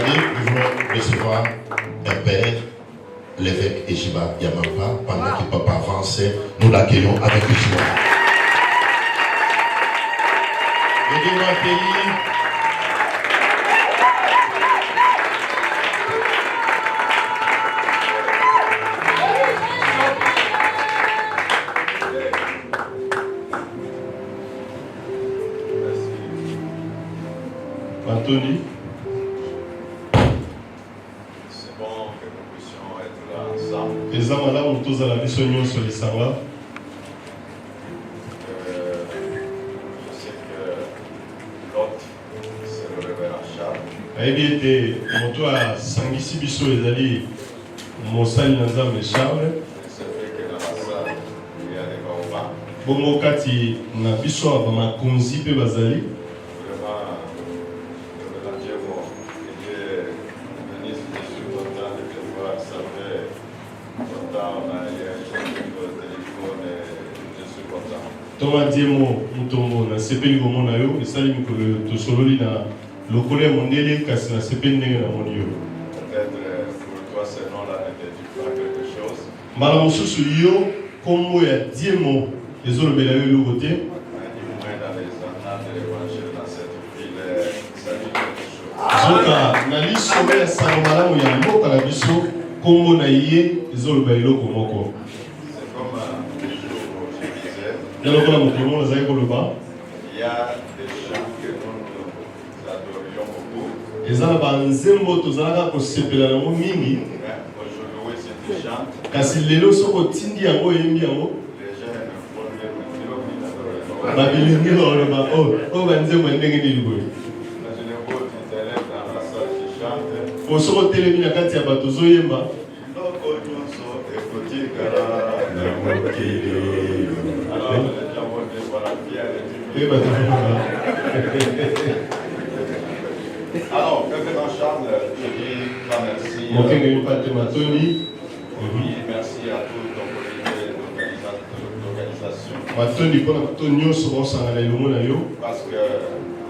Nous voulons recevoir un père, l'évêque Ejiba Yamapa, pendant que papa avançait, nous l'accueillons avec joie. Aidez-moi à accueillir Anthony. C'est bon que nous puissions être là ensemble. Les hommes là où tous à la mission sur les sangs. Je sais que l'autre, c'est le révérend Charles. Aïe était moto à Sangisi Bisso les alliés. Monsal Nanzam et Charles. C'est vrai que dans la salle, il y a des combats. Bomo Kati na Bisso à ma Konzi pe Bazali. Vraiment, le révérend Dieu, était ministre, je suis content de te voir. Ça fait longtemps, on a eu un échange de téléphone et je suis content. Thomas Diemo Mutombo na sepeli komona yo esali mikolo to sololi na lokole mondele kasi na sepeli ndenge na moni yo. Peut-être pour toi, ce nom-là ne te dit pas quelque chose. Mbala mosusu yo kombo ya Diemo ezolobela yo eloko te. Dans les annales de l'évangile dans cette ville, ça dit quelque chose. Zoka na lisobe ya sango malamu ya mboka na biso kombo na ye ezoloba eloko moko. C'est comme les jours où je disais, Yalokola mokolo nazali koloba il y a des chants que nous adorions beaucoup. eza na banzembo tozalaka kosepela nango mingi Aujourd'hui, si tu chantes, kasi lelo soki otindi yango oyembi yango les gens ne font rien, mais ils adorent. babilingi baloba oyo banzembo ya ndenge nini boye Imaginez-vous, tu te lèves dans la salle, tu chantes. po soki otelemi na kati ya bato ozoyemba Alors, les gens vont dire, voilà, Pierre est pe bato Alors, révérend Charles, je dis grand merci. mokenge mipate matoni Oui, merci à tout ton comité d'organisation. matondi mpona bato nyonso baosangana elongo na yo Parce que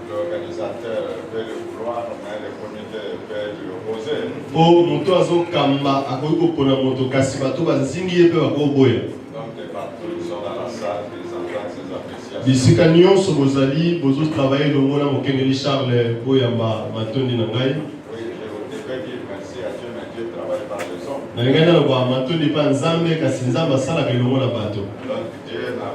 l'organisateur veut le vouloir, mais le comité veut lui opposer. po moto azokamba akoki kopona moto kasi bato bazingi ye mpe bakoboya Donc, partout, ils sont dans la salle, ils entendent ces appréciations. bisika nyonso bozali bozotravaille elongo na mokengeli charles koyamba matondi na ngai Oui, je voudrais dire merci à Dieu, mais Dieu travaille par les hommes. nalingai naloba matondi mpa nzambe kasi nzambe asalaka elongo na bato Donc, Dieu ne m'a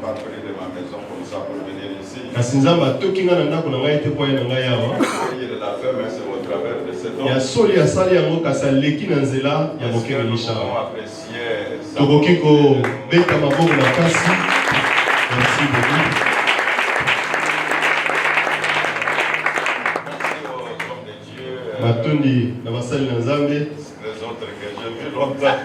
pas pris de ma maison comme ça pour venir ici. kasi nzambe atoki ngai na ndako na ngai te po aye na ngai awa Il l'a fait, mais c'est au travers de cet homme. ya soli asali yango kasi aleki na nzela ya Est-ce que mokengeli nous charles pouvons apprécier ça? tokoki kobeta maboko makasi merci beaucoup Merci aux hommes de Dieu, matondi na basali na nzambe les autres que j'ai vus longtemps.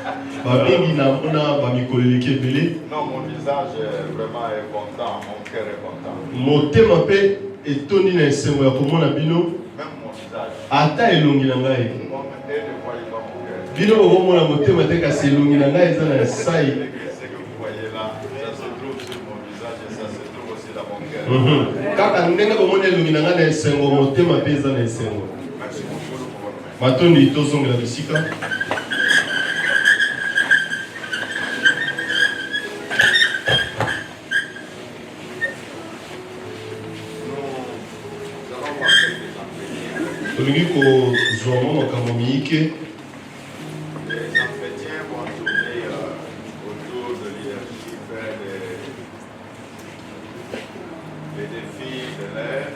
babengi na mona bamikolo eleki ebele Non, mon visage vraiment est content, mon cœur est content. motema mpe etondi na esengo ya komona bino Même mon visage. ata elongi na ngai Comme eux ne voient pas mon cœur. bino bokomona motema te kasi elongi na ngai eza na sai Ce que vous voyez là, ça se trouve sur mon visage et ça se trouve aussi dans mon cœur. kaka ndenge bomoni elongi na ngai na esengo motema mpe eza na esengo Merci beaucoup pour votre main. matondi tozongela bisika Nous allons voir quelques entretiens. tolingi kozwa mwa makambo miyike Les entretiens vont tourner autour de leadership, des défis de l'ère.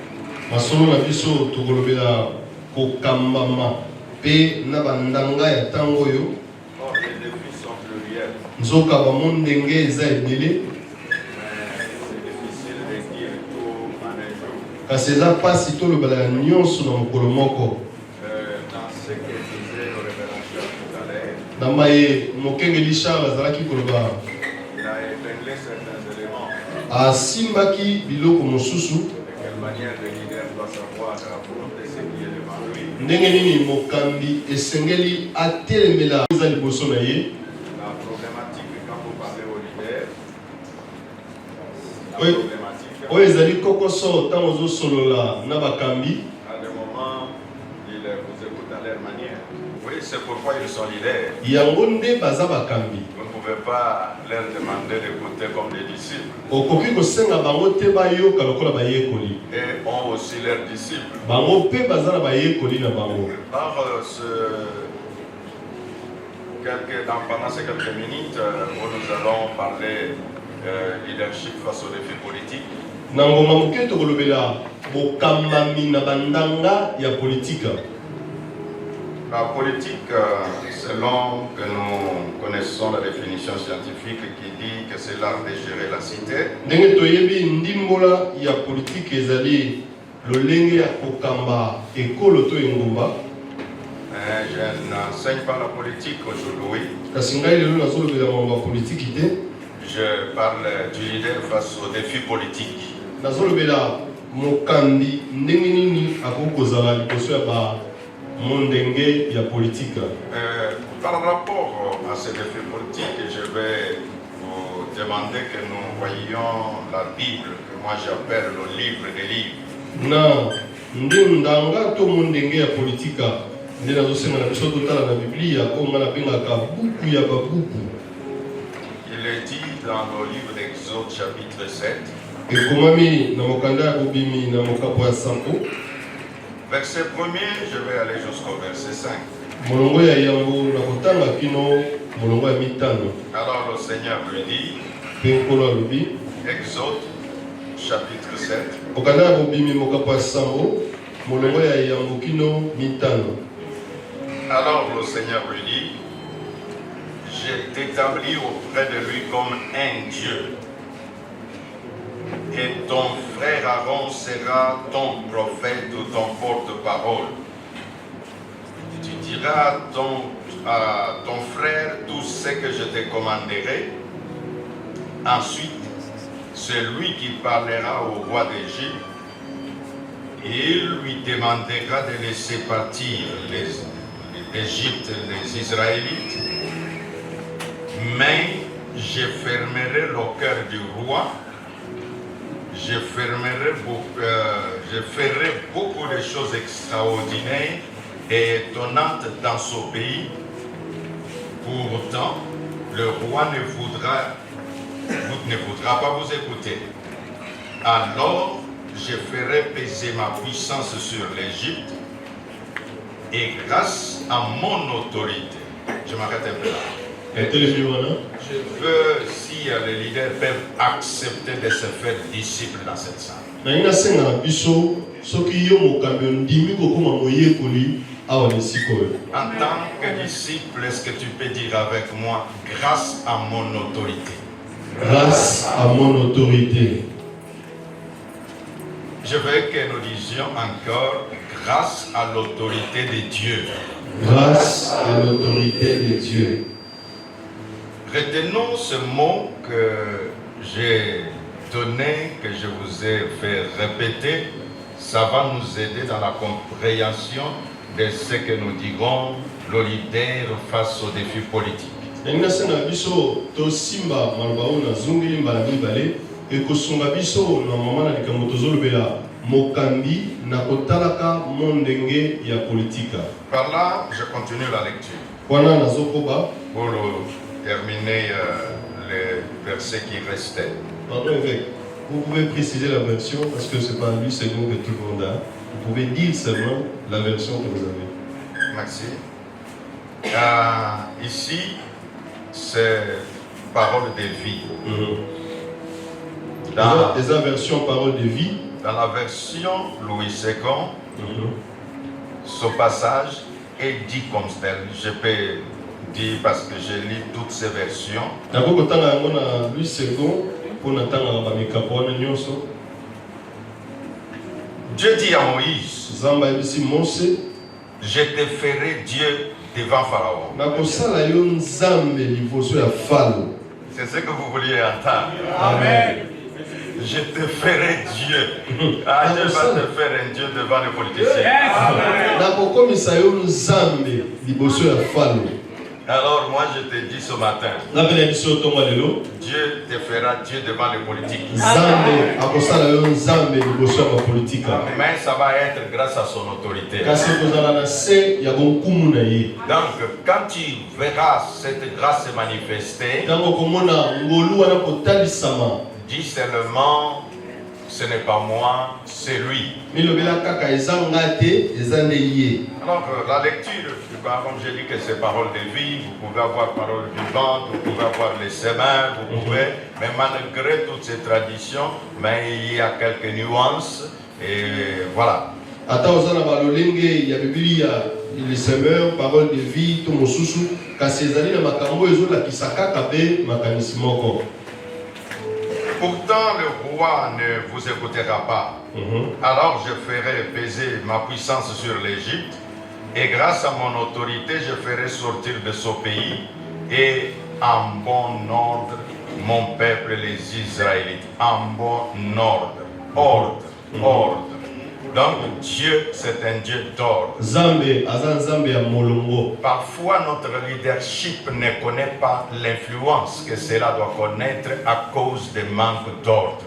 masolo na biso tokolobela kokambama mpe na bandanga ya ntango oyo Or, les défis sont pluriels, nzoka bamo ndenge eza ebele mais c'est difficile de dire tout en un jour. kasi eza mpasi tolobela nyonso na mokolo moko Dans ce que disait le révérend Charles tout à l'heure, na maye mokengeli charles azalaki koloba il a épinglé certains éléments. asimbaki biloko mosusu De quelle manière le leader doit savoir affronter ce qui est devant lui. ndenge nini mokambi esengeli atelemela eza liboso na ye La problématique, quand vous parlez au leader, la Oui. problématique, oyo ezali kokoso ntango ozosolola na bakambi à des moments, Ils vous écoutent à leur manière. Oui, c'est pourquoi ils sont leaders. Yango nde baza bakambi. Vous ne pouvez pas leur demander d'écouter comme des disciples. Okoki kosenga bango te bayoka lokola bayekoli. Et ont aussi leurs disciples. Bango pe baza na bayekoli na bango. Pendant ces quelques minutes, où nous allons parler leadership face aux défis politiques. Nangoma moke tokolobela bokamami na bandanga ya politika. La politique, selon que nous connaissons la définition scientifique qui dit que c'est l'art de gérer la cité. Ndenge toyebi ndimbola ya politique ezali lolenge ya kokamba ekolo to engumba. Je n'enseigne pas la politique aujourd'hui. Kasi ngai lelo nazolobela mamba politique te. Je parle du leader face aux défis politiques. Nazolobela mokambi ndenge nini akokozala liboso ya ba mondenge ya politique. Par rapport à ces défis politiques, je vais vous demander que nous voyions la Bible, que moi j'appelle le livre des livres. Na ndanga to mondenge ya politique nde nazosenga na biso totala na Biblia onga nabengaka buku ya babuku. Il est dit dans le livre d'Exode chapitre 7. Ekomami na mokanda ya bobimi na mokapo ya sambo. Verset 1er, je vais aller jusqu'au verset 5. Molongo ya yango na kotanga kino molongo ya mitano. Alors le Seigneur lui dit, Penkolo alobi, Exode chapitre 7. mokanda ya bobimi mokapo ya sambo molongo ya yango kino mitano. Alors le Seigneur lui dit, je t'établis auprès de lui comme un Dieu. Et ton frère Aaron sera ton prophète ou ton porte-parole. Tu diras à ton frère tout ce que je te commanderai. Ensuite, c'est lui qui parlera au roi d'Égypte et il lui demandera de laisser partir d'Égypte les Israélites. Mais je fermerai le cœur du roi. Je ferai beaucoup de choses extraordinaires et étonnantes dans ce pays. Pourtant, le roi ne voudra pas vous écouter. Alors, je ferai peser ma puissance sur l'Égypte et grâce à mon autorité. Je m'arrête un peu là. Je veux si les leaders peuvent accepter de se faire disciples dans cette salle. En tant que disciple, est-ce que tu peux dire avec moi, grâce à mon autorité? Grâce à mon autorité. Je veux que nous disions encore, grâce à l'autorité de Dieu. Grâce à l'autorité de Dieu. Retenons ce mot que j'ai donné, que je vous ai fait répéter. Ça va nous aider dans la compréhension de ce que nous dirons le leader face aux défis politiques. Par là, je continue la lecture pour terminer les versets qui restaient. Pardon, évêque, vous pouvez préciser la version parce que ce n'est pas lui second que tout le monde a. Vous pouvez dire seulement la version que vous avez. Merci. Ici, c'est parole de vie. Dans la version parole de vie. Dans la version Louis II, ce passage est dit comme tel. Je peux dire parce que j'ai lu toutes ces versions. Dieu dit à Moïse, je te ferai Dieu devant Pharaon. C'est ce que vous vouliez entendre. Amen. Je te ferai Dieu. Dieu va te faire un Dieu devant les politiciens. Alors moi je te dis ce matin, Dieu te fera Dieu devant les politiques. Mais ça va être grâce à son autorité. Donc quand tu verras cette grâce se manifester, dis seulement, ce n'est pas moi, c'est lui. Alors la lecture, comme j'ai dit que c'est parole de vie, vous pouvez avoir parole vivante, vous pouvez avoir les semaines, vous pouvez, mais malgré toutes ces traditions, mais il y a quelques nuances, et voilà. Les semeurs, parole de vie, tout mon sous-sous, car ces années, la makambo, ils ont la kisaka kabe, makanisimo. Pourtant, le roi ne vous écoutera pas. Alors je ferai peser ma puissance sur l'Égypte, et grâce à mon autorité, je ferai sortir de ce pays, et en bon ordre, mon peuple, les Israélites. En bon ordre. Ordre. Donc Dieu, c'est un Dieu d'ordre. Parfois notre leadership ne connaît pas l'influence que cela doit connaître à cause des manques d'ordre.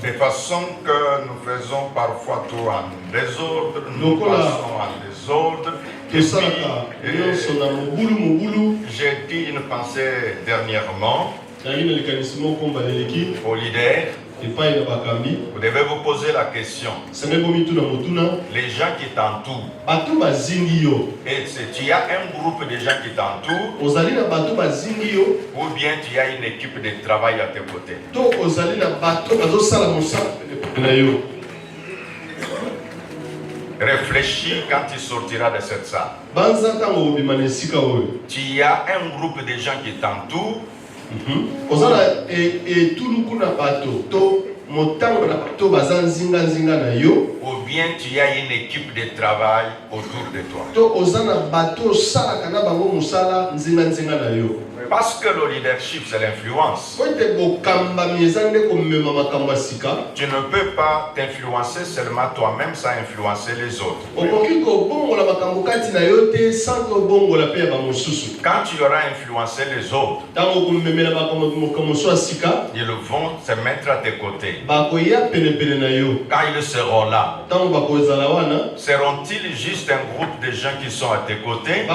De façon que nous faisons parfois tout en désordre, nous passons en désordre. J'ai dit une pensée dernièrement aux leaders. Vous devez vous poser la question. Les gens qui t'entourent. Et tu as un groupe de gens qui t'entourent, ou bien tu as une équipe de travail à tes côtés. Réfléchis quand tu sortiras de cette salle. Tu as un groupe de gens qui t'entourent. Ou bien tu as une équipe de travail autour de toi. Parce que le leadership, c'est l'influence. Tu ne peux pas t'influencer seulement toi-même sans influencer les autres. Quand tu auras influencé les autres, ils vont se mettre à tes côtés. Quand ils seront là, seront-ils juste un groupe de gens qui sont à tes côtés,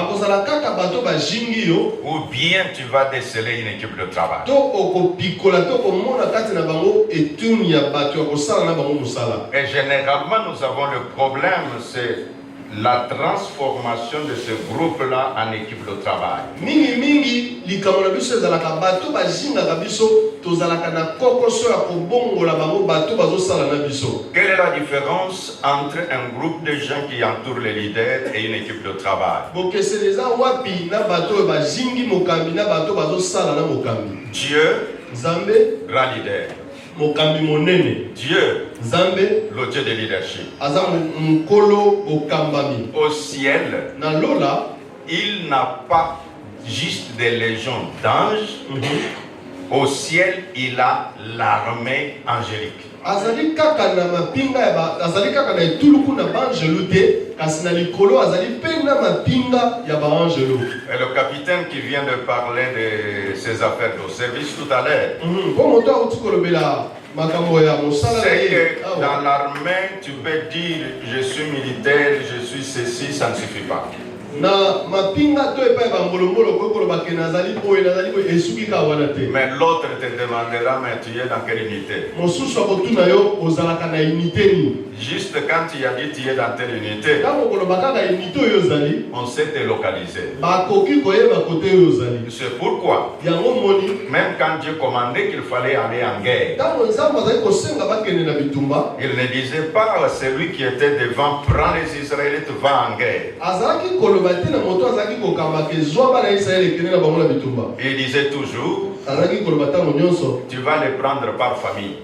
ou bien tu vas déceler une équipe de travail? Et généralement nous avons le problème, c'est la transformation de ce groupe-là en équipe de travail. Quelle est la différence entre un groupe de gens qui entourent les leaders et une équipe de travail? Dieu, grand leader. Dieu, le Dieu de leadership. Au ciel, il n'a pas juste des légions d'anges. Au ciel, il a l'armée angélique. Et le capitaine qui vient de parler de ses affaires de service tout à l'heure, c'est que dans l'armée, tu peux dire je suis militaire, je suis ceci, ça ne suffit pas. Mais l'autre te demandera, mais tu es dans quelle unité? Juste quand tu as dit tu es dans telle unité, on s'est délocalisé. C'est pourquoi, même quand Dieu commandait qu'il fallait aller en guerre, il ne disait pas celui qui était devant, prend les Israélites, va en guerre. Il disait toujours, tu vas les prendre par famille.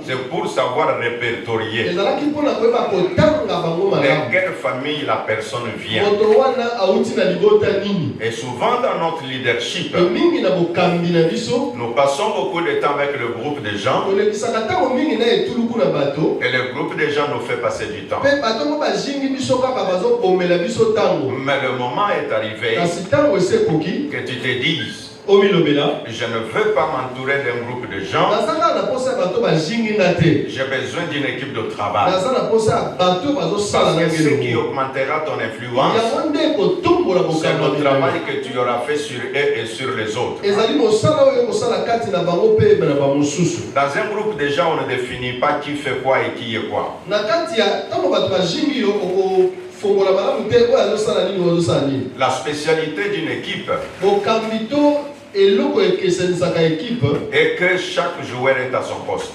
C'est pour savoir répertorier. de quelle famille la personne vient. Et souvent dans notre leadership, nous passons beaucoup de temps avec le groupe de gens. Et le groupe de gens nous fait passer du temps. Mais le moment est arrivé que tu te dises, je ne veux pas m'entourer d'un groupe de gens. J'ai besoin d'une équipe de travail. Parce que ce qui augmentera ton influence, c'est le travail que tu auras fait sur eux et sur les autres. Dans un groupe de gens, on ne définit pas qui fait quoi et qui est quoi. La spécialité d'une équipe et que chaque joueur est à son poste.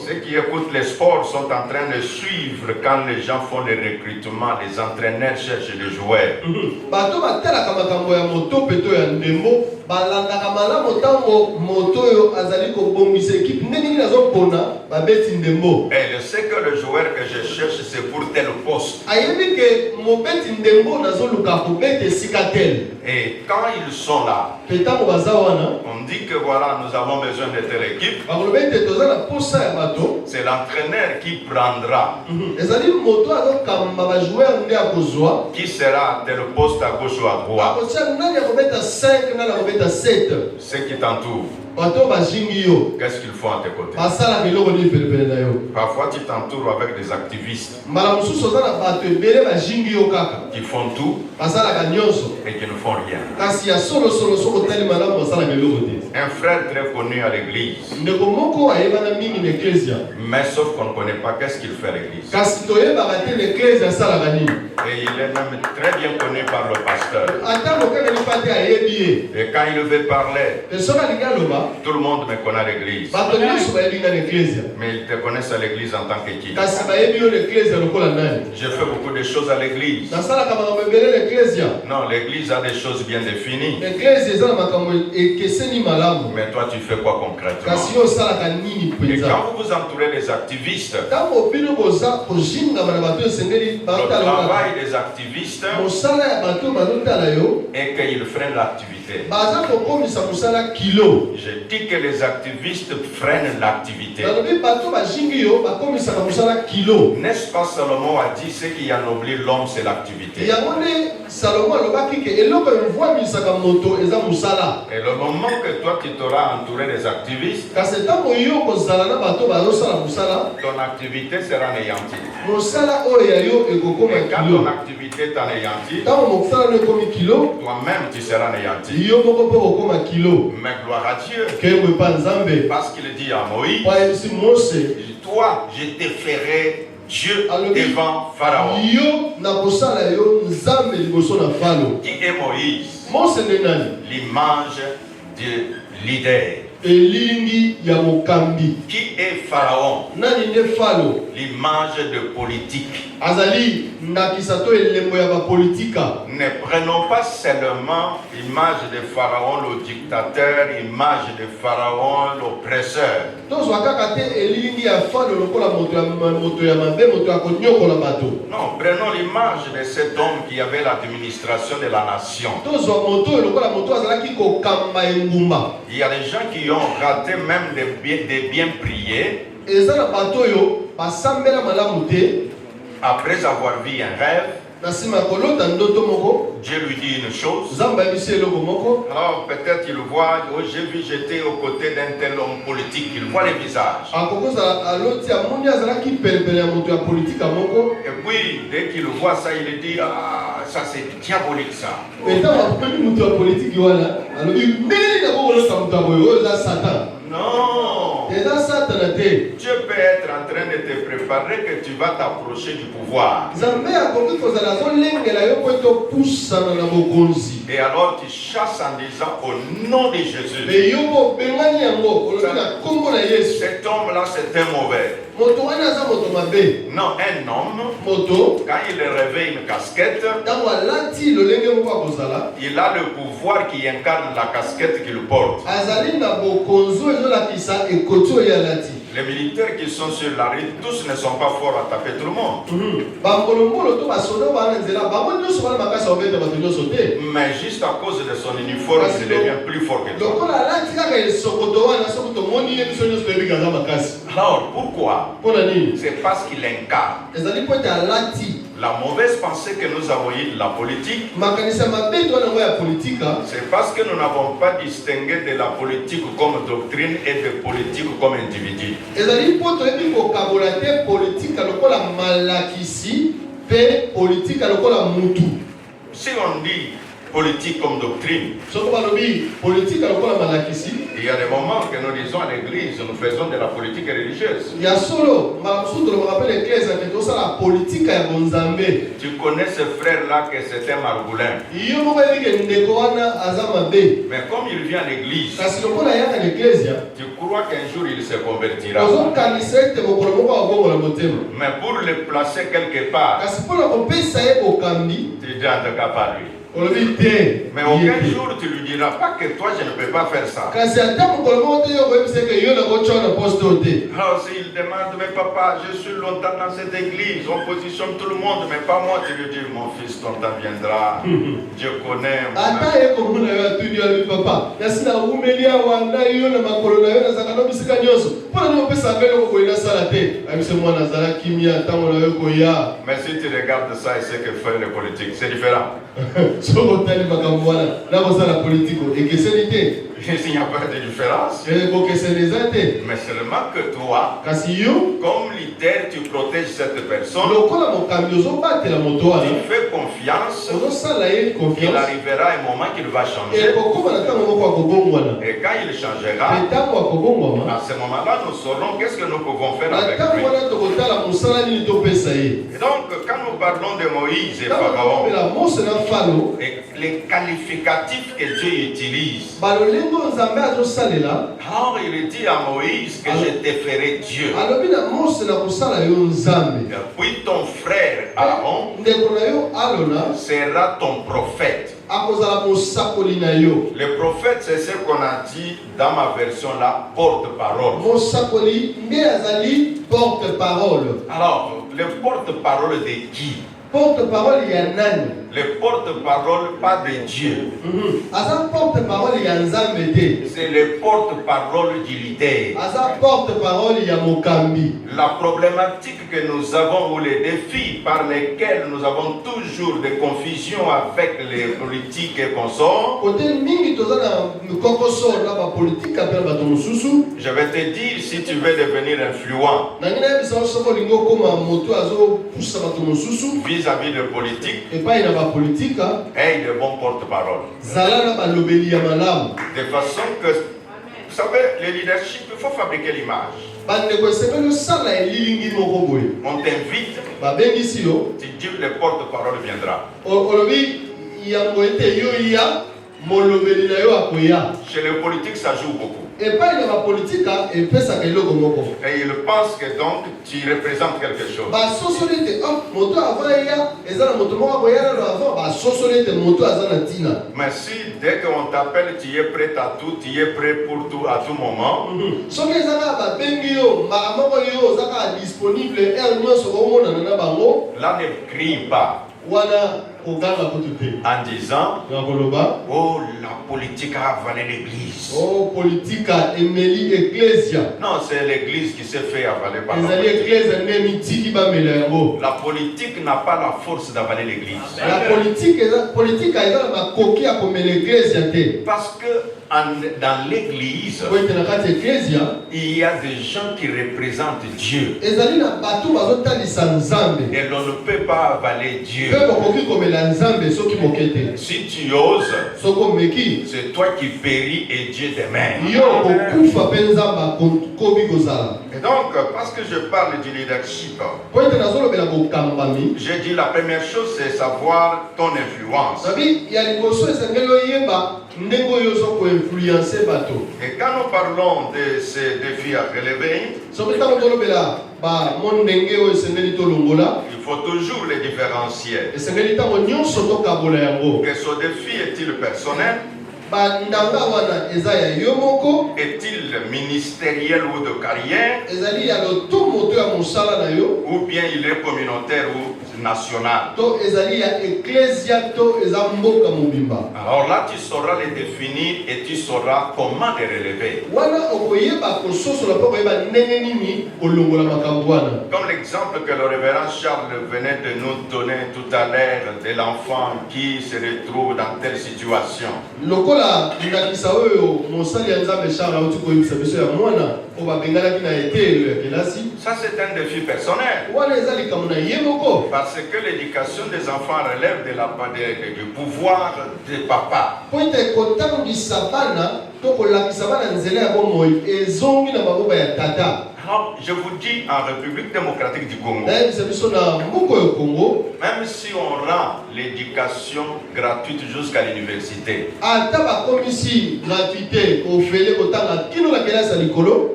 Ceux qui écoutent les sports sont en train de suivre quand les gens font les recrutements, les entraîneurs cherchent des joueurs. Et je sais que le joueur que je cherche, c'est pour tel poste. Et quand ils sont là, on dit que voilà, nous avons besoin de telle équipe. C'est l'entraîneur qui prendra qui sera à tel poste à gauche ou à droite. Ceux qui t'entourent, qu'est-ce qu'ils font à tes côtés? Parfois tu t'entoures avec des activistes qui font tout et qui ne font rien. Un frère très connu à l'église, mais sauf qu'on ne connaît pas qu'est-ce qu'il fait à l'église. Et il est même très bien connu par le pasteur. Et quand il veut parler, tout le monde me connaît à l'église. Mais ils te connaissent à l'église en tant qu'équipe. J'ai fait beaucoup de choses à l'église. Non, l'église a des choses bien définies. Mais toi, tu fais quoi concrètement? Et quand vous vous entourez des activistes, le travail des activistes est qu'ils freinent l'activité. Je dis que les activistes freinent l'activité. N'est-ce pas Salomon a dit ce qui ennoblit l'homme, c'est l'activité. Et le moment que toi tu t'auras entouré des activistes, ton activité sera anéantie. Et quand ton activité est anéantie, toi-même tu seras anéanti. Mais gloire à Dieu, parce qu'il dit à Moïse, toi je te ferai Dieu devant Pharaon. Qui est Moïse? L'image du leader. Qui est Pharaon? L'image de politique. Ne prenons pas seulement l'image de Pharaon, le dictateur, l'image de Pharaon, l'oppresseur. Non, prenons l'image de cet homme qui avait l'administration de la nation. Il y a des gens qui ont raté même des biens priés après avoir vu un rêve. Dieu lui dit une chose. Alors peut-être il voit, oh, j'ai vu, j'étais aux côtés d'un tel homme politique. Il voit les visages. Et puis dès qu'il voit ça, il dit, ah, ça c'est diabolique ça. Non. Dieu peut être en train de te préparer que tu vas t'approcher du pouvoir. Et alors tu chasses en disant au nom de Jésus. Cet homme-là, c'est un mauvais. Non, un homme, quand il revêt une casquette, il a le pouvoir qui incarne la casquette qu'il porte. Les militaires qui sont sur la rue, tous ne sont pas forts à taper tout le monde. Mais juste à cause de son uniforme, il devient plus fort que toi. Alors pourquoi? C'est parce qu'il incarne la mauvaise pensée que nous avons eue de la politique. C'est parce que nous n'avons pas distingué de la politique comme doctrine et de politique comme individu. Si on dit politique comme doctrine, il y a des moments que nous disons à l'église, nous faisons de la politique religieuse. Tu connais ce frère-là que c'est un margoulin. Mais comme il vient à l'église, tu crois qu'un jour il se convertira. Mais pour le placer quelque part, tu dis en tout cas pas lui. Mais aucun jour tu lui diras pas que toi je ne peux pas faire ça. Alors s'il demande, mais papa, je suis longtemps dans cette église, on positionne tout le monde, mais pas moi, tu lui dis, mon fils, ton temps viendra. Dieu connaît. Mais si tu regardes ça et ce que fait les politiques, c'est différent. Il n'y a pas de différence. Mais seulement que toi, comme leader, tu protèges cette personne. Tu fais confiance. Il arrivera un moment qu'il va changer. Et quand il changera, à ce moment-là, nous saurons qu'est-ce que nous pouvons faire avec lui. Et donc, quand nous parlons de Moïse et Pharaon, et les qualificatifs que Dieu utilise, alors il dit à Moïse que je te ferai Dieu. Et puis ton frère Aaron sera ton prophète. Le prophète, c'est ce qu'on a dit dans ma version là, porte-parole. Alors, le porte-parole de qui? Porte-parole, il y a nani. Le porte-parole, pas de Dieu. Porte-parole, il y a Nzambete. C'est le porte-parole du leader. Porte-parole, il y a Mokambi. La problématique que nous avons, ou les défis par lesquels nous avons toujours des confusions avec les politiques et consorts, je vais te dire, si tu veux devenir influent vis-à-vis de politique, et de bons porte-parole. De façon que, vous savez, le leadership, il faut fabriquer l'image. On t'invite, tu dis que le porte-parole viendra. Chez les politiques, ça joue beaucoup. Et ils pensent que donc tu représentes quelque chose. Mais si dès qu'on t'appelle, tu es prêt à tout, tu es prêt pour tout à tout moment. Là, ne crie pas en disant, oh, la politique a avalé l'église. Oh, politique a émeli ecclesia. Non, c'est l'église qui s'est fait avaler par la politique. La politique n'a pas la force d'avaler l'église. La politique a la coquille à comme l'église. Parce que dans l'église, il y a des gens qui représentent Dieu. Et l'on ne peut pas avaler Dieu. Si tu oses, c'est toi qui péris et Dieu t'aime. Et donc, parce que je parle du leadership, j'ai dit la première chose, c'est savoir ton influence. Et quand nous parlons de ces défis à relever, il faut toujours les différencier. Que ce défi est-il personnel bandanga wana eza ya yo moko. Est-il ministériel ou de carrière? Ezali ya lotomo to ya mosala na yo. Ou bien il est communautaire ou national? To ezali ya ecclesia to eza mboka mobimba. Alors là, tu sauras les définir et tu sauras comment les relever. Wana okoyeba kososola po koyeba ndenge nini kolongola makambo wana. Comme l'exemple que le révérend Charles venait de nous donner tout à l'heure de l'enfant qui se retrouve dans telle situation. Lokola ndakisa oyo mosali ya Nzambe Charles auti koyebisa biso ya mwana o babengalaki na etelo ya kelasi. Ça c'est un défi personnel. Wana eza likambo na ye moko. Parce que l'éducation des enfants relève du pouvoir des papas. Po ete kotangisa bana to kolakisa bana nzela ya bomoi ezongi na maboko ya tata. Alors, je vous dis, en République démocratique du Congo, Même si on rend l'éducation gratuite jusqu'à l'université,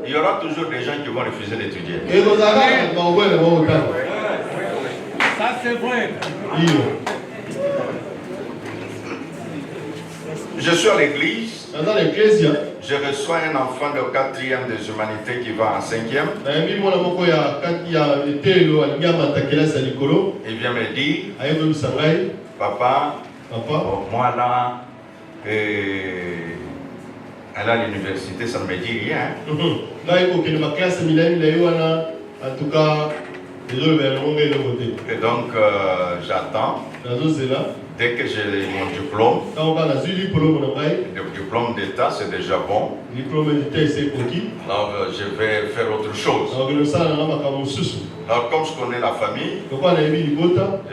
il y aura toujours des gens qui vont refuser d'étudier. Ça c'est vrai. Je suis à l'église. Je reçois un enfant de 4e des humanités qui va en 5e. Il vient me dire, papa, moi là, aller à l'université, ça ne me dit rien. Et donc, j'attends. Dès que j'ai mon diplôme, le diplôme d'État, c'est déjà bon. Alors, je vais faire autre chose. Alors, comme je connais la famille, je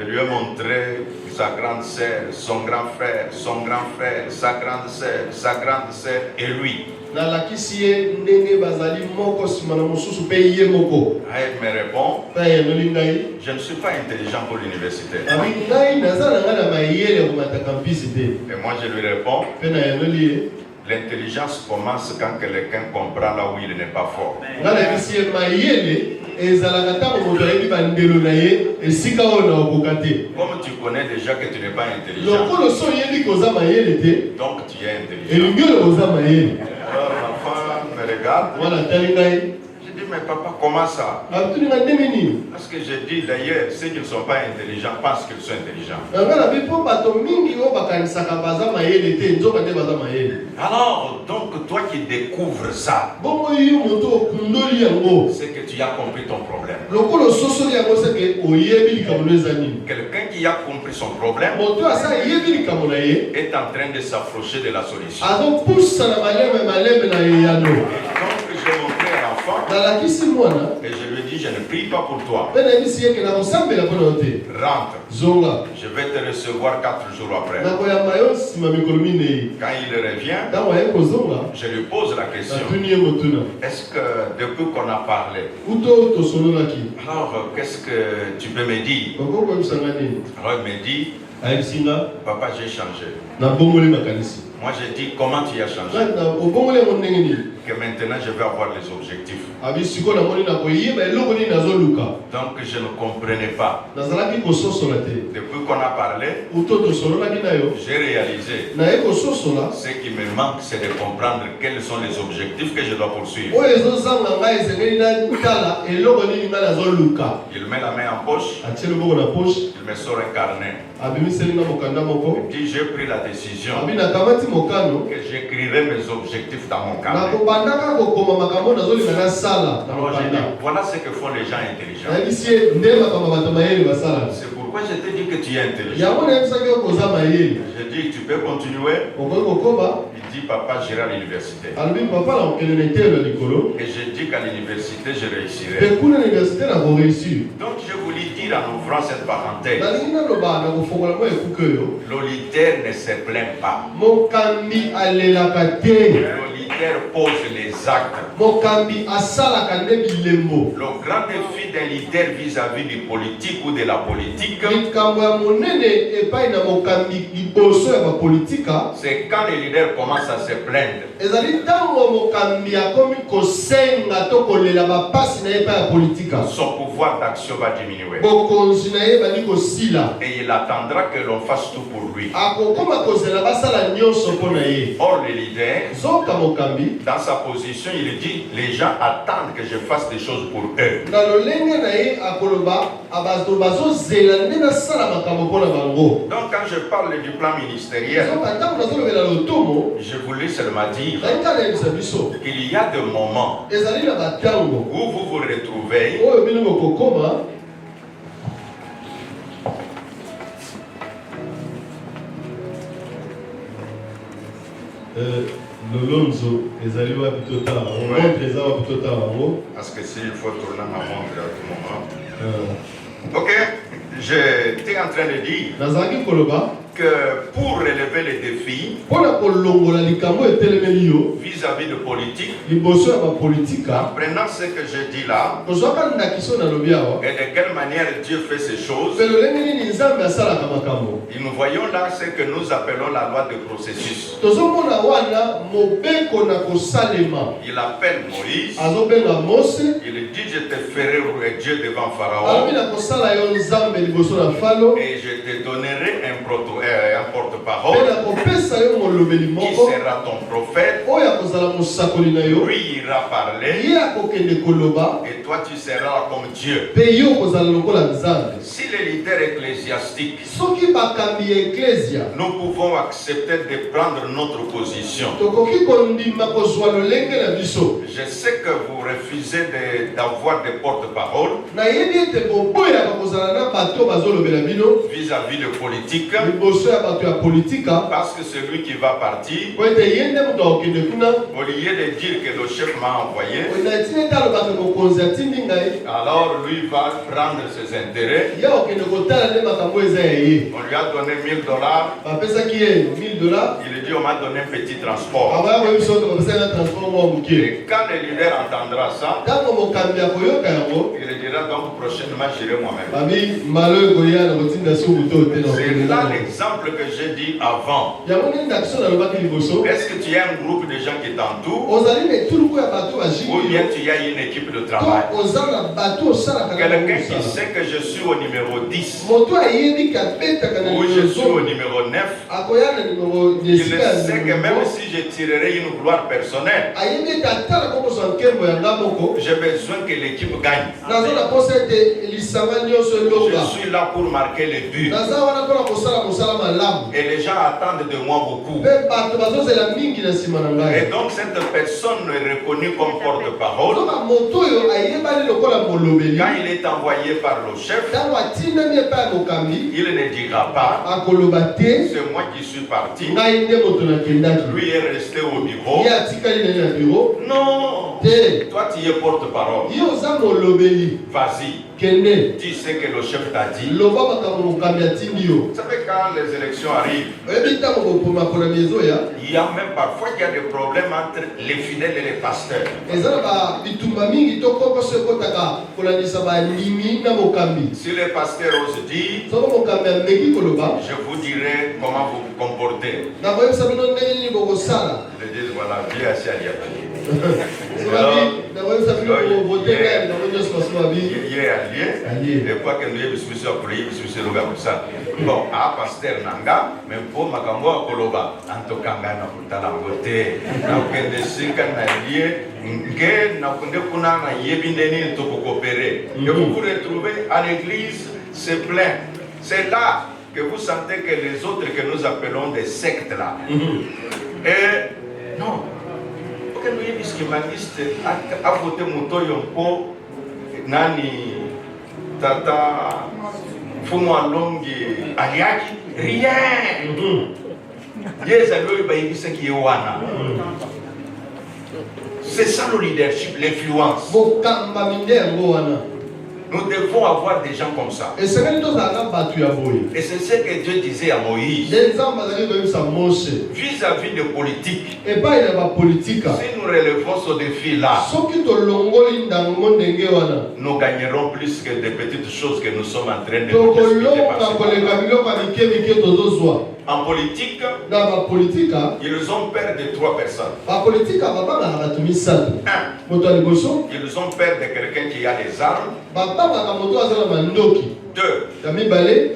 lui ai montré sa grande sœur, son grand frère, son grand frère, sa grande sœur et lui. Il me répond, je ne suis pas intelligent pour l'université. Et moi je lui réponds, l'intelligence commence quand quelqu'un comprend là où il n'est pas fort. Comme tu connais déjà que tu n'es pas intelligent, donc tu es intelligent. Alors l'enfant me regarde. Je dis, mais papa, comment ça? Parce que je dis d'ailleurs, ceux qui ne sont pas intelligents pensent qu'ils sont intelligents. Alors, donc toi qui découvres ça, c'est que tu as compris ton problème. Quelqu'un qui a compris son problème est en train de s'approcher de la solution. Donc j'ai montré à l'enfant et je lui dis, je ne prie pas pour toi. Rentre. Je vais te recevoir 4 jours après. Quand il revient, je lui pose la question. Est-ce que depuis qu'on a parlé, alors qu'est-ce que tu peux me dire? Alors il me dit, papa, j'ai changé. Moi j'ai dit, comment tu as changé? Que maintenant je vais avoir les objectifs. Donc je ne comprenais pas. Depuis qu'on a parlé, j'ai réalisé ce qui me manque, c'est de comprendre quels sont les objectifs que je dois poursuivre. Il met la main en poche, il me sort un carnet. Il dit, j'ai pris la décision que j'écrirai mes objectifs dans mon carnet. Alors j'ai dit, voilà ce que font les gens intelligents. C'est pourquoi je te dis que tu es intelligent. J'ai dit, tu peux continuer. Il dit, papa, j'irai à l'université. Et j'ai dit qu'à l'université, je réussirai. Donc je voulais dire en ouvrant cette parenthèse, l'auditeur ne se plaint pas. L'auditeur leader pose les actes. mokambi asalaka nde bilembo. Le grand défi d'un leader vis-à-vis du politique ou de la politique, likambo ya monene epai na mokambi liboso ya bapolitika, c'est quand le leader commence à se plaindre. ezali ntango mokambi akomi kosenga to kolela bapasi na ye epai ya politika, Son pouvoir d'action va diminuer. bokonzi na ye bali kosila, Et il attendra que l'on fasse tout pour lui. akokoma kozela basala nyonso mpo na ye. Or, le leader, Zoka mokambi dans sa position, il dit, les gens attendent que je fasse des choses pour eux. na lolenge na ye akoloba abato bazozela nde nasala makambo mpo na bango. Donc, quand je parle du plan ministériel, Zoka ntango nazolobela lotomo je voulais seulement dire nayinga nayebisa biso qu'il y a des moments ezali na batango où vous vous retrouvez oyo bino bokokoma lolonzo ezali wapi totala montre eza wapi totala yango. parce que s'il faut tourner ma montre à tout moment. Ok, j'étais en train de dire nazalaki koloba que pour relever les défis mpo na kolongola likambo etelemeli yo vis-à-vis de politique, liboso ya bapolitika, prenant ce que je dis là kozwaka ndakiso na lobi awa et de quelle manière Dieu fait ces choses, mpe lolenge nini nzambe asalaka makambo. et nous voyons là ce que nous appelons la loi de processus. tozomona wana mobeko na kosalema. Il appelle Moïse, azobenga Mose, il dit je te ferai Dieu devant Pharaon alobi na kosala yo nzambe liboso na falo, et je te donnerai un mpe porte-parole na kopesa yo molobeli qui moko sera ton prophète. oyo akozala mosakoli na yo, Lui ira parler ye akokende koloba et toi tu seras comme Dieu. mpe yo okozala lokola nzambe. Si les leaders ecclésiastiques, soki bakambi ya eklesia nous pouvons accepter de prendre notre position. tokoki kondima kozwa lolenge na biso, Je sais que vous refusez d'avoir des porte-paroles nayebi ete boboyaka kozala na bato bazolobela bino vis-à-vis de politique, liboso ya bato ya politika, parce que celui qui va partir, po ete ye nde moto akokende kuna au lieu de dire que le chef m'a envoyé, na etina ete alobaka mokonzi atindi ngai, alors lui va prendre ses intérêts. ye akokende kotala nde makambo eza ya ye. On lui a donné $1000. bapesaki ye $1000, Il dit on m'a donné un petit transport. akoya koyebi soki bapesaki na transport mwa moke. Et quand le leader entendra ça, ntango mokambi akoyoka yango, il dira donc prochainement j'irai moi-même. babi malo ekoya na kotinda suku to te na C'est kokende là nango. l'exemple que j'ai dit avant. yango nini ndakiso nalobaki liboso, Est-ce que tu as un groupe de gens qui t'entourent ozali na etuluku ya bato ou bajiki bien yo, tu as une équipe de travail? to oza na bato osalaka na Quelqu'un bango qui mosala. sait que je suis au numéro 10 moto ayebi kabetaka na ou je suis au liboso numéro 9, akoya na nimero il esika ya sait que même nimero, si je tirerai une gloire personnelle, ayebi ete atala kokozwa nkembo ya nga moko, j'ai besoin que l'équipe gagne. naza na posa ete lisanga nyonso Je elonga, suis là pour marquer les buts. naza wana mpona kosala mosala malamu, Et les gens attendent de moi beaucoup. mpe bato bazozela mingi na nsima na Et ngai. donc cette personne est reconnue comme porte-parole. soka moto oyo ayebani lokola molobeli, Quand il est envoyé par le chef, ntango atindami epai ya mokambi, il ne dira pas akoloba te c'est moi qui suis parti. ngai nde moto nakendaki, Lui est resté au bureau. ye atikali nani na biro Non. te. Toi tu es porte-parole. ye oza molobeli, Vas-y. kende Dis ce que le chef t'a dit. loba makambo mokambi atindi yo. Vous savez quand les élections arrivent, oyebi ntango bomakolami ezoya, il y a même parfois qu'il y a des problèmes entre les fidèles et les pasteurs. eza na bitumba mingi to kokoso ekotaka kolandisa bandimi na mokambi. Si les pasteurs osent dire, soko mokambi ameki koloba, je vous dirai comment vous vous comportez. nakoyebisa bino ndenge nini bokosala. Ils disent voilà, Dieu a à lier. sokabi nakoyebisa bino bovote ngai nango nyonso baso babi Il est allié. Allié. Et quoi que nous ayons besoin de prier, besoin de comme ça. Bon, à pasteur nanga, mais pour makambo à koloba, en tout cas, na kutala ngote, na kende sika na lié, nge na kunde kuna na yebindeni to coopérer. Et vous vous retrouvez à l'église, c'est plein. C'est là que vous sentez que les autres que nous appelons des sectes là. Et non. Parce que nous avons dit que a voté Moutoyo pour Nani Tata Fumo Alongi Aliaki. Rien. C'est ça le leadership, l'influence. bokamba minde yango wana. Nous devons avoir des gens comme ça. Et c'est ce que Dieu disait à Moïse. Vis-à-vis de politique, si nous relevons ce défi-là, nous gagnerons plus que des petites choses que nous sommes en train de discuter. En politique, ils ont peur de 3 personnes. Ils ont peur de quelqu'un qui a des armes. 2,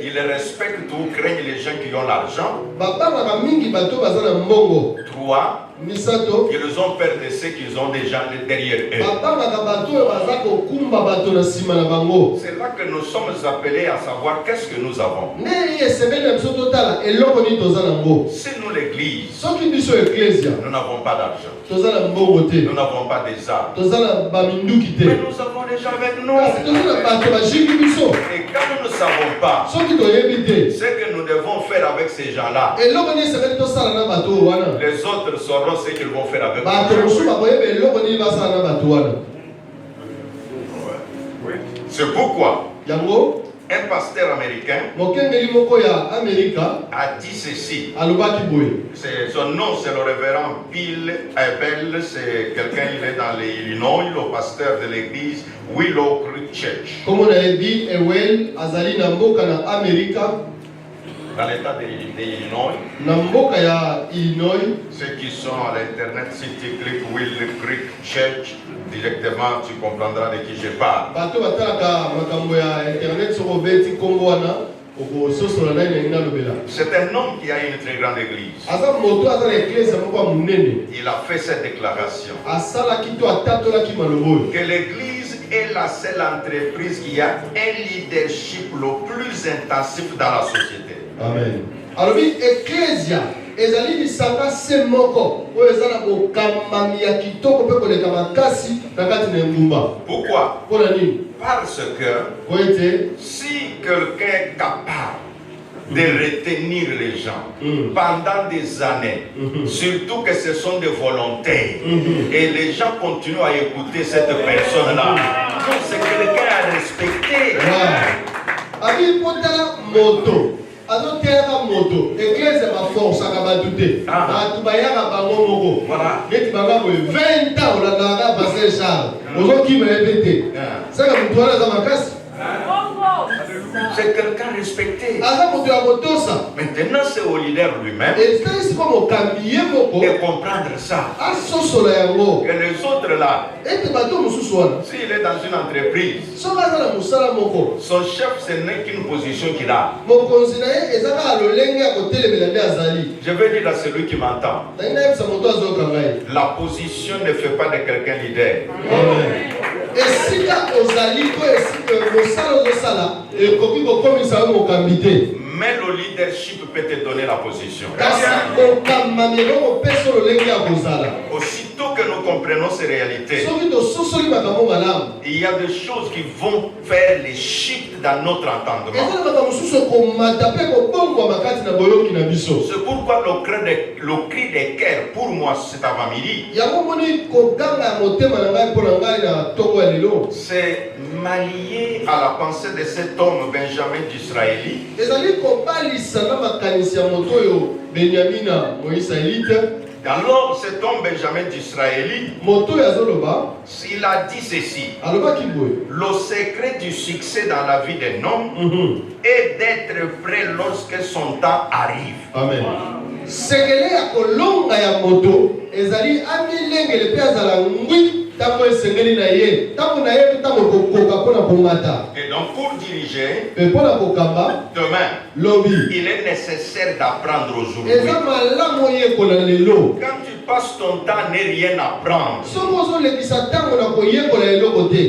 ils respectent ou craignent les gens qui ont l'argent. 3, ils ont peur de ceux qui ont des gens derrière eux. C'est là que nous sommes appelés à savoir qu'est-ce que nous avons. Si nous l'église, nous n'avons pas d'argent, nous n'avons pas des armes, mais nous avons des gens avec nous. Et quand nous ne savons pas ce que nous devons faire avec ces gens-là, les autres sauront ce qu'ils vont faire avec nous. C'est pourquoi un pasteur américain a dit ceci. Son nom, c'est le révérend Bill Ebel. C'est quelqu'un, il est dans l'Illinois, le pasteur de l'église Willow Creek Church. Dans l'état d'Illinois, ceux qui sont à l'internet, si tu cliques Willow Creek Church, directement tu comprendras de qui je parle. C'est un homme qui a une très grande église. Il a fait cette déclaration que l'église est la seule entreprise qui a un leadership le plus intensif dans la société. Amen. Alors, Ecclesia, ezali bisaka semoko oyo ezala bokamami ya kitoko pe koleka makasi na kati na ngumba. Pourquoi? Pona nini? Parce que si quelqu'un est capable de retenir les gens pendant des années, surtout que ce sont des volontaires, et les gens continuent à écouter cette personne-là, donc c'est quelqu'un à respecter. Abi potala moto. Alors, moto, l'église est ma force, à la douter. À Toubayaka, Bango, voilà. Et tu vas 20 ans, on a passé Charles. Aux autres qui me répété. C'est comme toi, là, dans ma casse. C'est quelqu'un respecté. Maintenant, c'est au leader lui-même de comprendre ça. Et les autres là, s'il est dans une entreprise, son chef, ce n'est qu'une position qu'il a. Je veux dire à celui qui m'entend, la position ne fait pas de quelqu'un leader. Et si là, aux alliés, mais le leadership peut te donner la position. Aussitôt que nous comprenons ces réalités, il y a des choses qui vont faire les shifts dans notre entendement. C'est pourquoi le cri des cœurs pour moi cet avant-midi, c'est m'allier à la pensée de cet homme Benjamin d'Israëli. Alors cet homme Benjamin d'Israëli, s'il a dit ceci, le secret du succès dans la vie d'un homme est d'être prêt lorsque son temps arrive. Amen. Et donc pour diriger, demain, il est nécessaire d'apprendre aujourd'hui. Quand tu passes ton temps à ne rien apprendre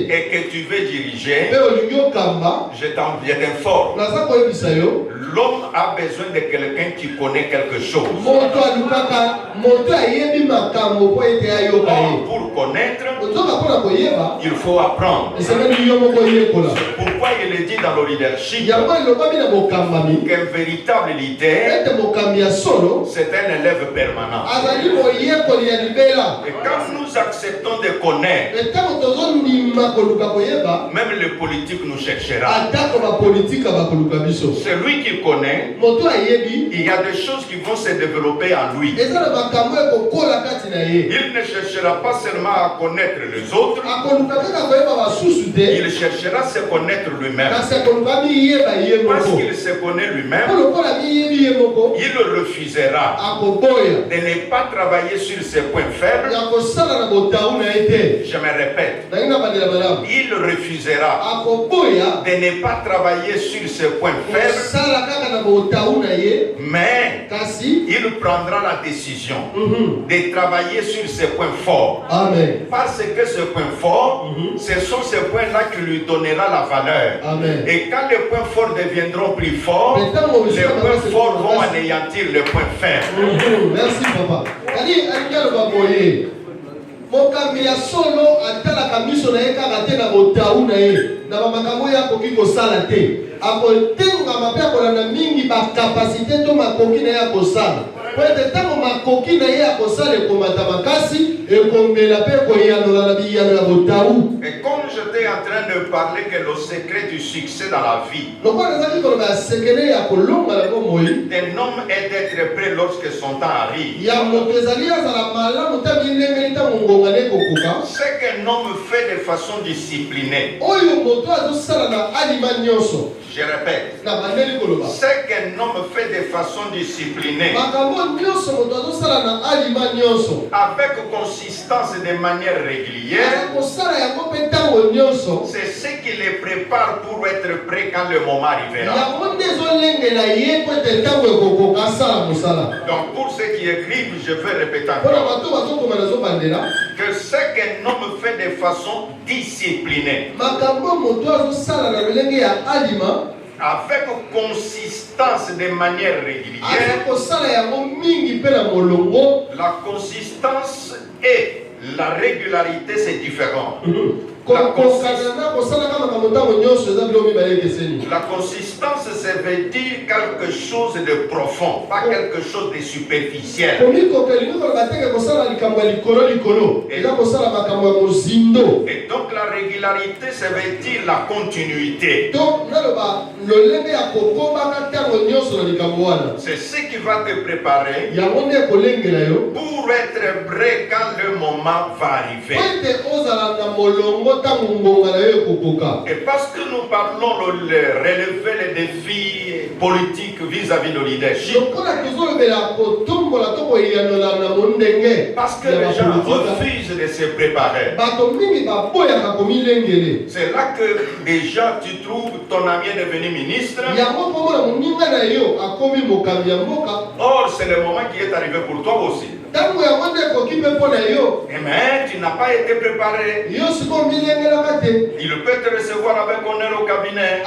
et que tu veux diriger, je t'informe, l'homme a besoin de quelqu'un qui connaît quelque chose. Pour connaître, il faut apprendre. Pourquoi il est dit dans le leadership qu'un véritable leader, c'est un élève permanent. Et quand nous acceptons de connaître Même le politique nous cherchera. C'est lui qui connaît. Il y a des choses qui vont se développer en lui. Il ne cherchera pas seulement à connaître les autres. Il cherchera à se connaître lui-même. Parce qu'il se connaît lui-même, il refusera de ne pas travailler sur ses points faibles. Je me répète, il refusera de ne pas travailler sur ses points faibles, mais il prendra la décision de travailler sur ses points forts. Amen. Parce que ce point fort, ce sont ces points-là qui lui donnera la valeur. Amen. Et quand les points forts deviendront plus forts, les points forts vont anéantir les points faibles. Merci papa. Mokambi ya solo atalaka miso na ye kaka te na botau na ye na bamakambo ya akoki kosala te akotengama mpe akolanda mingi bakapasité to makoki na ye akosala po ete ntango makoki na ye akosala ekomata makasi ekomela mpe koyanola na biyano ya botau. Et comme j'étais en train de parler que le secret du succès dans la vie d'un homme est d'être prêt lorsque son temps arrive. Ce qu'un homme fait de façon disciplinée, je répète, ce qu'un homme fait de façon disciplinée, avec consistance de manière régulière, c'est ce qui les prépare pour être prêts quand le moment arrivera. Donc pour ceux qui écrivent, je vais répéter encore que ce qu'un homme fait de façon disciplinée, avec consistance de manière régulière, la consistance et la régularité c'est différent. La consistance, ça veut dire quelque chose de profond, pas quelque chose de superficiel. Et donc la régularité, ça veut dire la continuité. C'est ce qui va te préparer pour être prêt quand le moment va arriver. Et parce que nous parlons de relever les défis politiques vis-à-vis de leadership, parce que les gens refusent de se préparer, c'est là que déjà tu trouves ton ami est devenu ministre. Or c'est le moment qui est arrivé pour toi aussi. Mais tu n'as pas été préparé. Il peut te recevoir avec honneur au cabinet.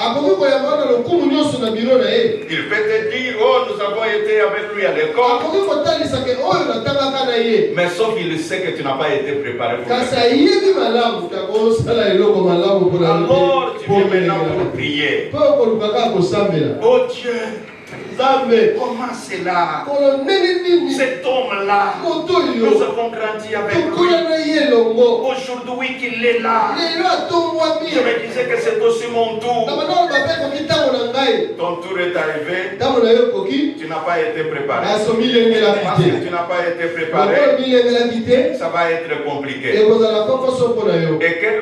Il peut te dire, oh, nous avons été avec lui à l'école. Mais sauf qu'il sait que tu n'as pas été préparé pour ça. Alors tu viens maintenant pour prier. Oh Dieu, comment c'est là? Cet homme-là, nous avons grandi avec lui. Aujourd'hui qu'il est là, je me disais que c'est aussi mon tour. Ton tour est arrivé, tu n'as pas été préparé. Parce que tu n'as pas été préparé, ça va être compliqué. Et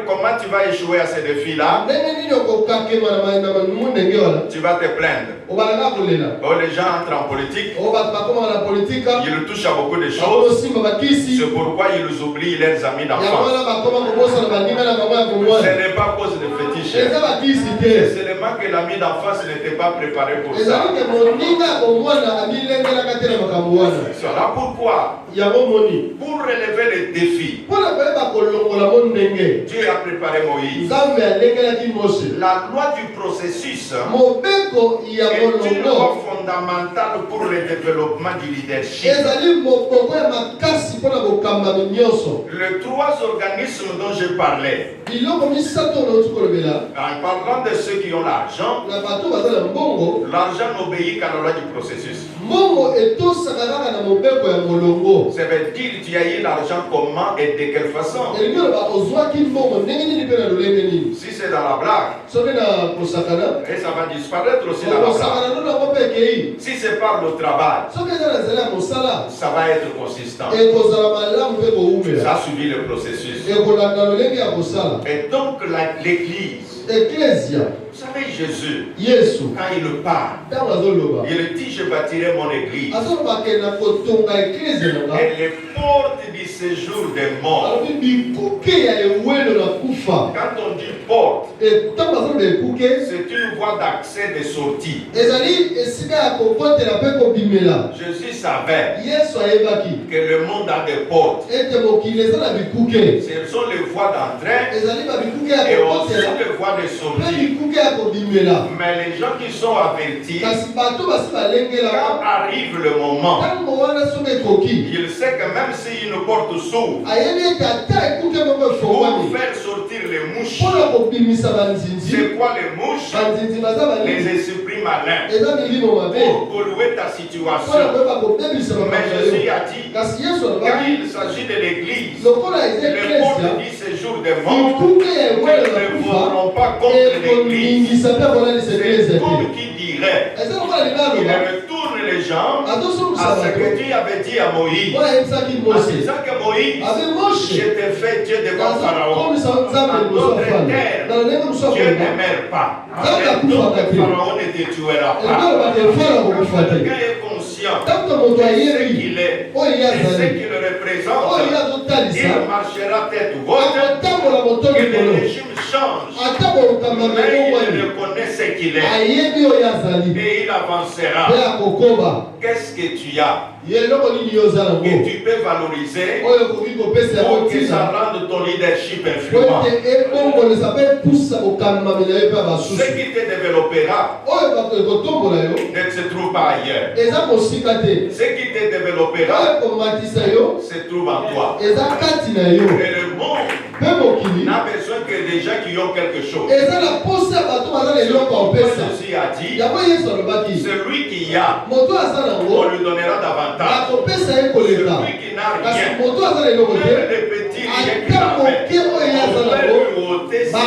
comment tu vas échouer à ce défi-là? Tu vas te plaindre. Oh, les gens entrent en politique, ils touchent à beaucoup de choses. C'est pourquoi ils oublient leurs amis d'enfance. Ce n'est pas à cause de fétiches. C'est seulement que l'ami d'enfance n'était pas préparé pour ça. Voilà pourquoi, pour relever les défis, Dieu a préparé Moïse. La loi du processus est une loi fondamentale pour le développement du leadership. Les trois organismes dont je parlais, En parlant de ceux qui ont l'argent, l'argent n'obéit qu'à la loi du processus. Ça veut dire que tu as eu l'argent comment et de quelle façon. Si c'est dans la blague, et ça va disparaître aussi dans la blague. Si c'est par le travail, ça va être consistant. Ça a suivi le processus. Et donc l'église, vous savez Jésus, quand il parle, il dit je bâtirai mon église. Et les portes du séjour des morts. Quand on dit porte, c'est une voie d'accès et de sortie. Jésus savait que le monde a des portes. Ce sont les voies d'entrée et aussi les voies de sortie. Mais les gens qui sont avertis, quand arrive le moment, il sait que même si une porte s'ouvre, pour faire sortir les mouches, c'est quoi les mouches? Les esprits malins. Pour polluer ta situation. Mais Jésus a dit, quand il s'agit de l'église, les portes du séjour des morts ne voudront pas contre l'église. C'est comme qui dirait, il retourne les gens à ce que Dieu avait dit à Moïse. En disant que Moïse, je t'ai fait Dieu devant Pharaon. En d'autres termes, Dieu n'aimait pas. Donc Pharaon ne te tuera pas. Quelqu'un est conscient de ce qu'il est et ce qu'il représente. Il marchera tête haute. Que le régime change. Mais il reconnaît ce qu'il est. Et il avancera. Qu'est-ce que tu as que tu peux valoriser pour que ça rende ton leadership influent? Ce qui te développera ne se trouve pas ailleurs. Ce qui te développera se trouve en toi. Et le monde n'a besoin que des gens qui ont quelque chose. Jésus a dit, celui qui a, on lui donnera davantage. Celui qui n'a rien, même les petits rien qu'il avait, on va lui ôter cela.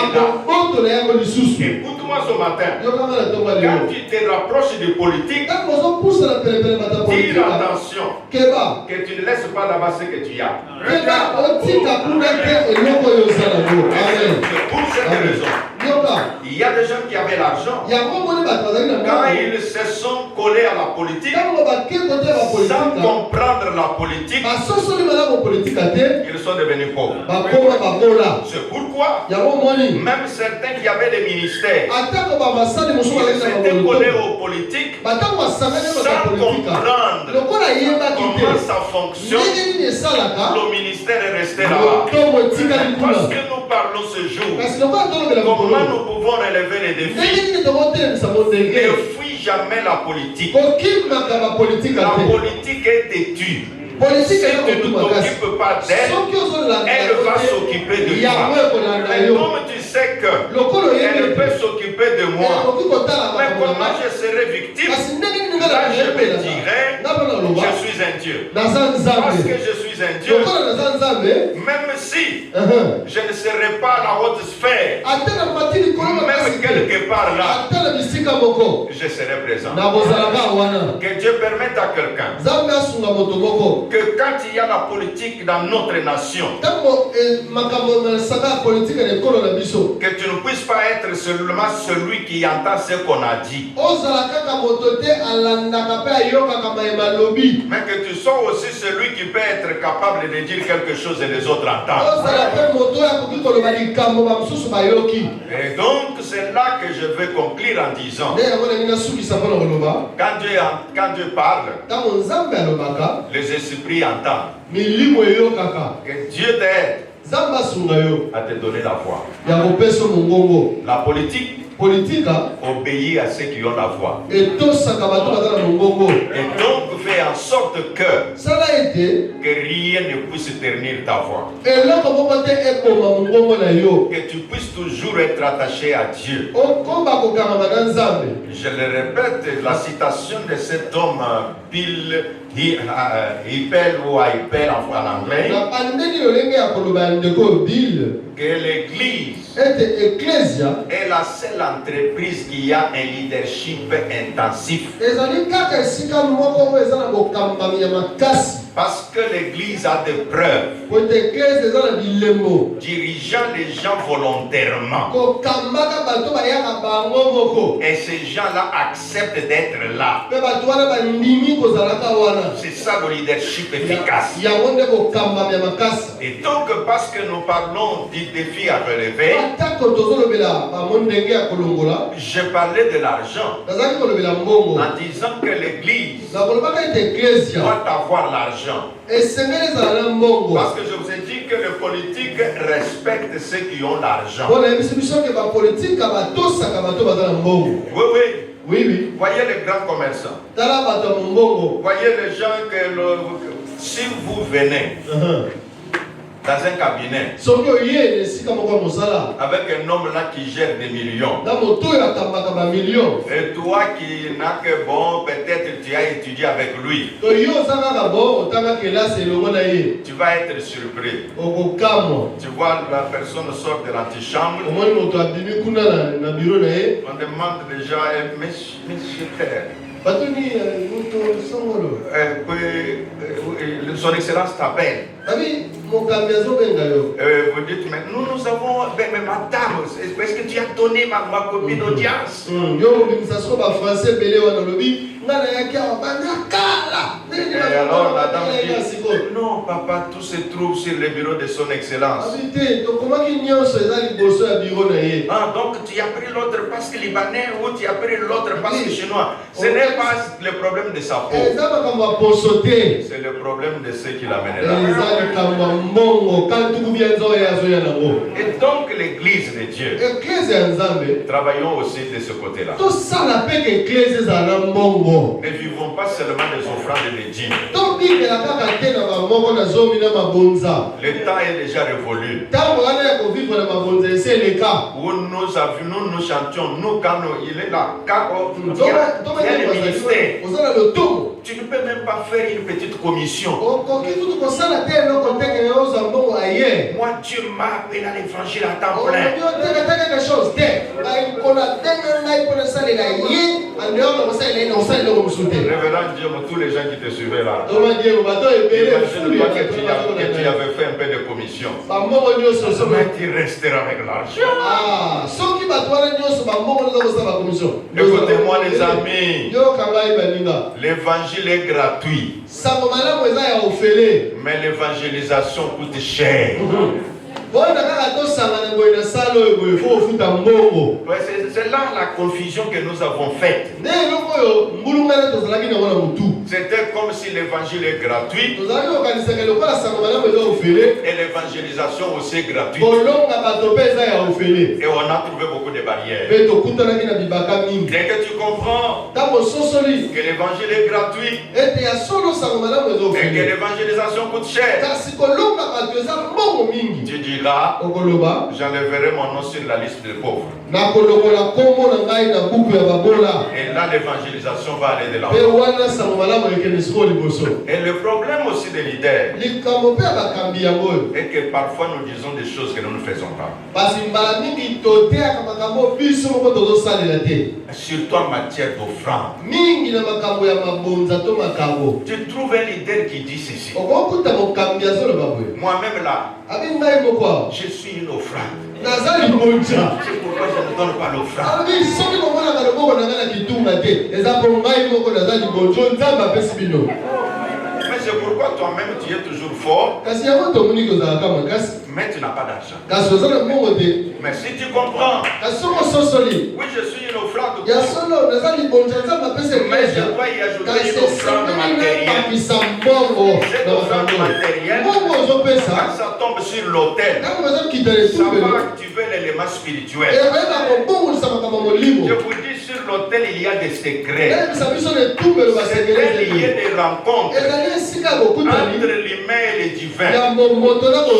Écoute-moi ce matin, quand tu te rapproches du politique, tire attention que tu ne laisses pas là-bas ce que tu as. Regarde, pour cette raison, il y a des gens qui avaient l'argent. Quand ils se sont collés à la politique, sans comprendre la politique, ils sont devenus pauvres. C'est pourquoi, même certains qui avaient des ministères, ils s'étaient collés aux politiques sans comprendre comment ça fonctionne. Le ministère est resté là-bas. Parce que nous parlons ce jour, comment nous pouvons relever les défis? Ne fuis jamais la politique. La politique est têtue. Si tu ne t'occupes pas d'elle, elle va s'occuper de toi. Mais comme tu sais qu'elle peut s'occuper de moi, mais comment je serai victime? Là, je me dirais, je suis un Dieu. Parce que je suis un Dieu, même si je ne serai pas à la haute sphère, même quelque part là, je serai présent. Que Dieu permette à quelqu'un que quand il y a la politique dans notre nation, que tu ne puisses pas être seulement celui qui entend ce qu'on a dit, mais que tu sois aussi celui qui peut être capable de dire quelque chose et les autres entendent. Et donc c'est là que je veux conclure en disant, quand Dieu parle, les esprits entendent. Que Dieu t'aide à te donner la foi. La politique obéit à ceux qui ont la foi. Et donc fais Fais en sorte que sala ete rien ne puisse ternir ta voix. eloko moko te ekoma mongongo na yo Que tu puisses toujours être attaché à Dieu. okoba kokangama na nzambe. Je le répète, la citation de cet homme, Bill Hybel ou Hybel en anglais, na pandeli lolenge ya koloba ya ndeko Bill que l'Église ete eklesia est la seule entreprise qui a un leadership intensif. ezali kaka esika moko oyo eza na bokambami ya makasi. Parce que l'Église a des preuves, po ete eklese eza na bilembo dirigeant les gens volontairement. kokambaka bato bayaka bango moko Et ces gens-là acceptent d'être là. mpe bato wana bandimi kozalaka wana C'est ça le leadership efficace. yango nde bokambami ya makasi. Et donc, parce que nous parlons du défi à relever, atako tozolobela bango ndenge ya kolongola je parlais de l'argent nazalaki kolobela mbongo en disant que l'Église nakolobaka ete eklesia doit avoir l'argent. esengeli ezala na mbongo Parce que je vous ai dit que les politiques respectent ceux qui ont l'argent. mpo nayebisi biso ke bapolitika batosaka bato baza na mbongo. Oui, oui. Oui, oui. Voyez les grands commerçants. Tala bato ya mombongo. Voyez les gens si vous venez dans un cabinet soki oye esika moko ya mosala avec un homme là qui gère des millions, na moto oyo akambaka bamillion et toi qui n'as que bon, peut-être tu as étudié avec lui, to yo oza kaka bo otanga kelasi elongo na ye tu vas être surpris. okokamwa. Tu vois, la personne sort de l'antichambre, omoni moto abimi kuna na biro na ye on demande déjà, monsieur Père, batuni moto songolo son excellence t'appelle. abi mokambi azobenga yo. Vous dites, mais nous avons, mais madame, est-ce que tu as donné ma copine audience? Yo obimisa soko bafrançais ebele wana olobi nga nayaki awa bandakala. Et alors la dame dit, non papa, tout se trouve sur le bureau de son excellence. abi te tokomaki nyonso eza liboso ya biro na ye. Ah, donc tu as pris l'autre parce que libanais ou tu as pris l'autre parce que chinois. Ce n'est pas le problème de sa peau. eza makambo ya poso te. C'est le problème de ceux qui l'amènent là. eza likambo ya mbongo kantuku bia nzoyo azoya nango. Et donc l'église de Dieu, eklese ya nzambe travaillons aussi de ce côté-là. tosala mpe ke eklese ezala na mbongo. Ne vivons pas seulement des offrandes de dîmes. tobikela kaka te na bamoko na zomi na mabonza. Le temps est déjà révolu. ntango wana ya kovivre na mabonza ese eleka. Où nous chantions, nous quand il est là, quand il y a le ministère, oza na lotomo tu ne peux même pas faire une petite commission. okoki tutu kosala te eloko tekele ozwa mbongo aye. Moi, Dieu m'a appelé à l'évangile à temps plein. okoki oteka quelque chose te ngai mpona denga ngai mpona salela ye andeor na kosalela ye na kosala eloko mosusu te. Révérend Dieu, tous les gens qui te suivaient là, tomadiemo bato ebele imagine-toi que tu avais fait un peu de commission. bambongo nyonso Comment tu resteras avec l'argent? soki bato wana nyonso bambongo neza kosala bakomission. Écoutez-moi les amis, yoka ngai baninga l'évangile est gratuit, sango malamu eza ya ofele. mais l'évangélisation coûte cher. bona kaka tosangana boye na sala oyo boye fo ofuta mbongo. Ouais, c'est là la confusion que nous avons faite. nde eloko oyo mbulungana tozalaki nango na motu. C'était comme si l'évangile est gratuit tozalaki kokanisaka lokola sango malamu eza ofele et l'évangélisation aussi est gratuite. kolonga bato mpe eza ya ofele. Et on a trouvé beaucoup de barrières. mpe tokutanaki na bibaka mingi. Dès que tu comprends ntango ososoli que l'évangile est gratuit ete ya solo sango malamu eza et que ofele l'évangélisation coûte cher, kasi kolonga bato eza mbongo mingi. tu diras, okoloba j'enlèverai mon nom sur la liste des pauvres. nakolongola kombo na ngai na buku ya babola. Et là, l'évangélisation va aller de mpe l'avant. wana sango malamu ekende sikoyo liboso. Et le problème aussi des leaders likambo mpe ya bakambi yango oyo est que parfois nous disons des choses que nous ne faisons pas. basi mbala mingi toteyaka makambo biso moko tozosalela te. Surtout en matière d'offrande. mingi na makambo ya mabonza to makambo. Tu trouves un leader qui dit ceci. okokuta mokambi azoloba boye Moi-même là, abi ngai moko awa je suis une offrande. naza libonza. C'est pourquoi je ne donne pas l'offrande. abi soki komonaka loboko na ngai na kitunga te eza mpo ngai moko naza libonzo nzambe apesi bino. Mais c'est pourquoi toi-même tu es toujours fort, kasi yango tomoni kozalaka makasi mais tu n'as pas d'argent. kasi oza na mbongo te. Mais si tu comprends, kasi soki ososoli oui, je suis une offrande, ya solo naza libonzo nzambe apesi mais je eklesia dois y ajouter kasi une offrande esengeli matérielle. napakisa mbongo Cette na offrande makambo matérielle, mbongo quand ozopesa ça tombe sur l'autel, ntango bazokita ça lesufelo va activer l'élément spirituel. eyeba kobongolisa makambo molimo. Je vous dis, sur l'autel, il y a des secrets. C'est C'est un lieu de rencontre entre l'humain et le divin.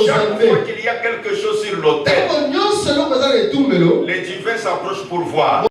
Chaque fois qu'il y a quelque chose sur l'autel, le divin s'approche pour voir.